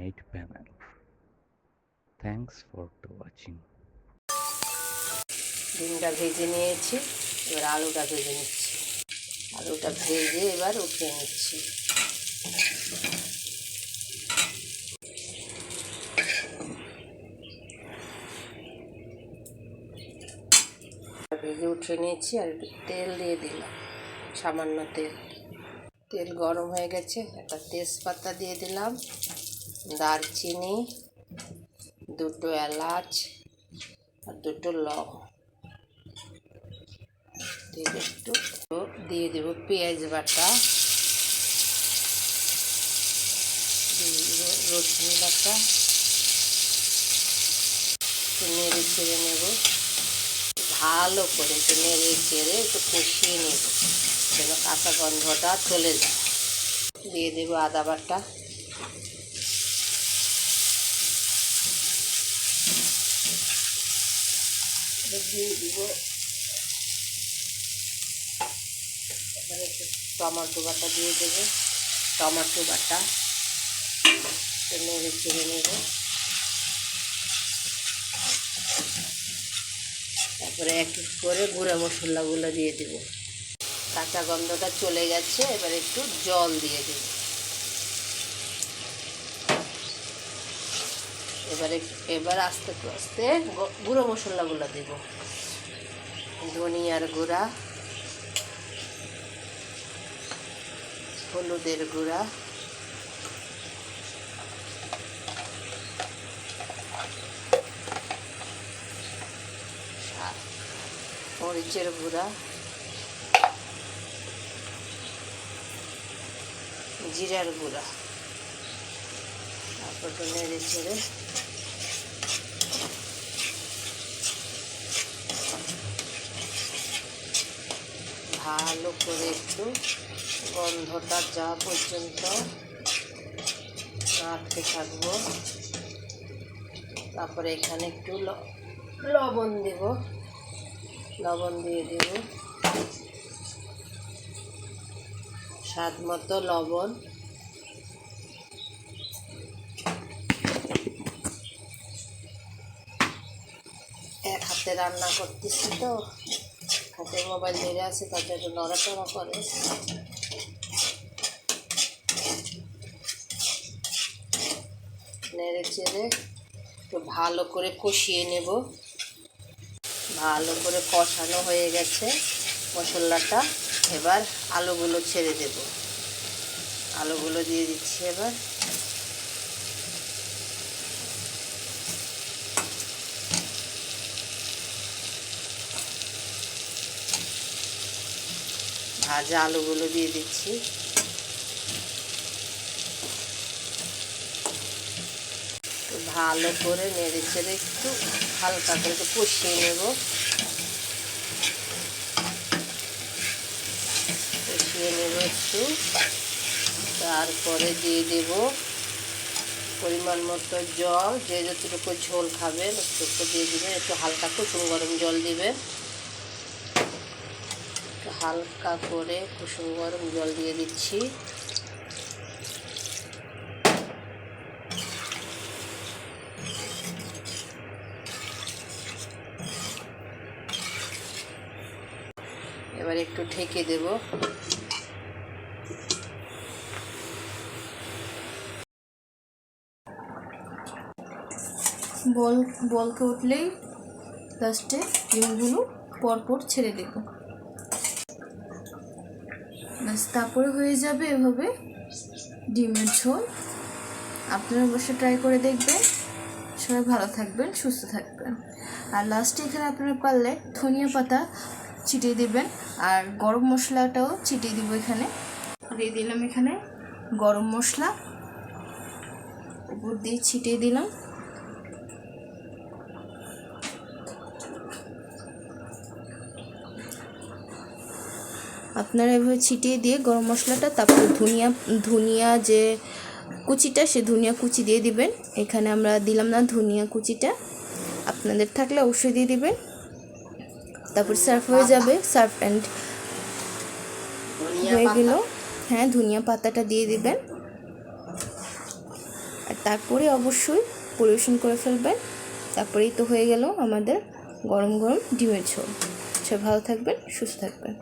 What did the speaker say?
made panel. Thanks for watching. ডিমটা ভেজে নিয়েছি, এবার আলুটা ভেজে নিচ্ছি। আলুটা ভেজে এবার উঠিয়ে নিচ্ছি। ভেজে উঠিয়ে নিয়েছি আর একটু তেল দিয়ে দিলাম, সামান্য তেল। তেল গরম হয়ে গেছে, একটা তেজপাতা দিয়ে দিলাম, দারচিনি, দুটো এলাচ আর দুটো লং একটু দিয়ে দেব। পেঁয়াজ বাটা দিয়ে দেব, রসুন বাটা, নেড়ে ছেড়ে নেব ভালো করে। একটু নেড়ে ছেড়ে একটু কষিয়ে নেব যেন কাঁচা গন্ধটা চলে যায়। দিয়ে দেব আদা বাটা, দিয়ে দিব এবারে একটু টমেটো বাটা দিয়ে দেবো। টমেটো বাটা নেড়ে চেড়ে নেব। তারপরে এক এক করে গুঁড়া মশলাগুলো দিয়ে দেব। কাঁচা গন্ধটা চলে গেছে, এবার একটু জল দিয়ে দেব। এবার আস্তে আস্তে গুঁড়ো মশলাগুলো দেব। ধনিয়ার গুঁড়া, হলুদের গুঁড়া, মরিচের গুঁড়া, জিরার গুঁড়া। তারপর নেড়ে ছেড়ে ভালো করে একটু গন্ধটা যা পর্যন্ত নাড়তে থাকবো। তারপরে এখানে একটু লবণ দেব, লবণ দিয়ে দেব স্বাদ মতো লবণ। এক হাতে রান্না করতেছি তো, হাতে মোবাইল ধরে আছে, তাতে একটু নড়াচড়া করে। নেড়ে চেড়ে একটু ভালো করে কষিয়ে নেব। ভালো করে কষানো হয়ে গেছে মশলাটা, এবার আলুগুলো ছেড়ে দেব। আলুগুলো দিয়ে দিচ্ছি এবার। ভাজা আলুগুলো দিয়ে দিচ্ছি। ভালো করে নেড়ে চেড়ে একটু হালকা করে একটু কষিয়ে নেব। কষিয়ে নেব একটু। তারপরে দিয়ে দেব পরিমাণ মতো জল। যে যতটুকু ঝোল খাবেন ততটুকু দিয়ে দেবেন। একটু হালকা কুসুম গরম জল দিবেন। হালকা করে কুসুম গরম জল দিয়ে দিচ্ছি। এবার একটু ঢেকে দেব। বলকে উঠলেই লাস্টে ডিমগুলো পরপর ছেড়ে দেব। ব্যাস, তারপরে হয়ে যাবে এভাবে ডিমের ঝোল। আপনারা অবশ্যই ট্রাই করে দেখবেন। সবাই ভালো থাকবেন, সুস্থ থাকবেন। আর লাস্টে এখানে আপনারা পারলে ধনিয়া পাতা ছিটিয়ে দেবেন, আর গরম মশলাটাও ছিটিয়ে দিব। এখানে দিয়ে দিলাম, এখানে গরম মশলা উপর দিয়ে ছিটিয়ে দিলাম। আপনারা এভাবে ছিটিয়ে দিয়ে গরম মশলাটা, তারপর ধনিয়া যে কুচিটা, সে ধনিয়া কুচি দিয়ে দিবেন। এখানে আমরা দিলাম না ধনিয়া কুচিটা, আপনাদের থাকলে অবশ্যই দিয়ে দিবেন। তারপর সার্ভ হয়ে যাবে। সার্ভ অ্যান্ড হয়ে গেল। হ্যাঁ, ধনিয়া পাতাটা দিয়ে দিবেন। তারপরে অবশ্যই পরিবেশন করে ফেলবেন। তারপরেই তো হয়ে গেল আমাদের গরম গরম ডিমের ঝোল। সবাই ভালো থাকবেন, সুস্থ থাকবেন।